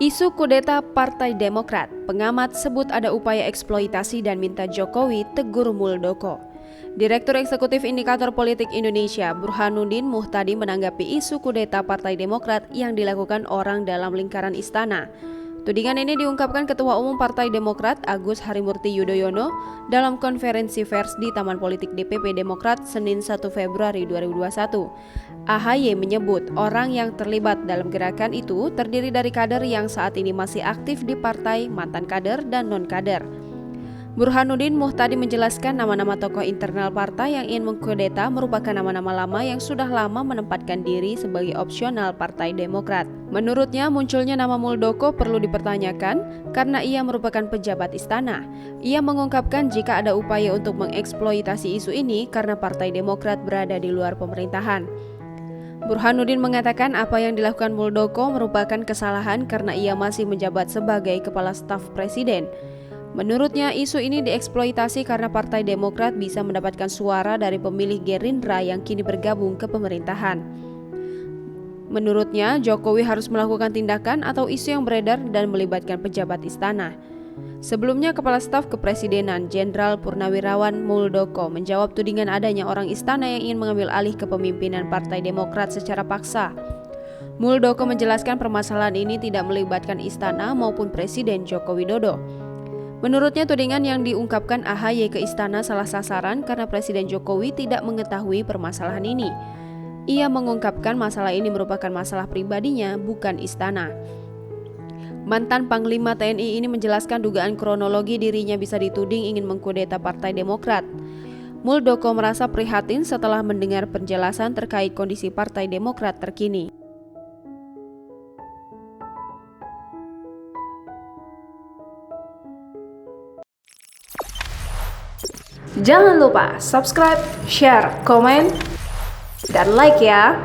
Isu kudeta Partai Demokrat, pengamat sebut ada upaya eksploitasi dan minta Jokowi tegur Muldoko. Direktur Eksekutif Indikator Politik Indonesia, Burhanuddin Muhtadi menanggapi isu kudeta Partai Demokrat yang dilakukan orang dalam lingkaran istana. Tudingan ini diungkapkan Ketua Umum Partai Demokrat Agus Harimurti Yudhoyono dalam konferensi pers di Taman Politik DPP Demokrat Senin 1 Februari 2021. AHY menyebut orang yang terlibat dalam gerakan itu terdiri dari kader yang saat ini masih aktif di partai, mantan kader, dan non-kader. Burhanuddin Muhtadi menjelaskan nama-nama tokoh internal partai yang ingin mengkudeta merupakan nama-nama lama yang sudah lama menempatkan diri sebagai opsional Partai Demokrat. Menurutnya, munculnya nama Muldoko perlu dipertanyakan karena ia merupakan pejabat istana. Ia mengungkapkan jika ada upaya untuk mengeksploitasi isu ini karena Partai Demokrat berada di luar pemerintahan. Burhanuddin mengatakan apa yang dilakukan Muldoko merupakan kesalahan karena ia masih menjabat sebagai Kepala Staf Presiden. Menurutnya, isu ini dieksploitasi karena Partai Demokrat bisa mendapatkan suara dari pemilih Gerindra yang kini bergabung ke pemerintahan. Menurutnya, Jokowi harus melakukan tindakan atau isu yang beredar dan melibatkan pejabat istana. Sebelumnya, Kepala Staf Kepresidenan Jenderal Purnawirawan Muldoko menjawab tudingan adanya orang istana yang ingin mengambil alih kepemimpinan Partai Demokrat secara paksa. Muldoko menjelaskan permasalahan ini tidak melibatkan istana maupun Presiden Joko Widodo. Menurutnya, tudingan yang diungkapkan AHY ke istana salah sasaran karena Presiden Jokowi tidak mengetahui permasalahan ini. Ia mengungkapkan masalah ini merupakan masalah pribadinya, bukan istana. Mantan Panglima TNI ini menjelaskan dugaan kronologi dirinya bisa dituding ingin mengkudeta Partai Demokrat. Muldoko merasa prihatin setelah mendengar penjelasan terkait kondisi Partai Demokrat terkini. Jangan lupa subscribe, share, komen, dan like ya.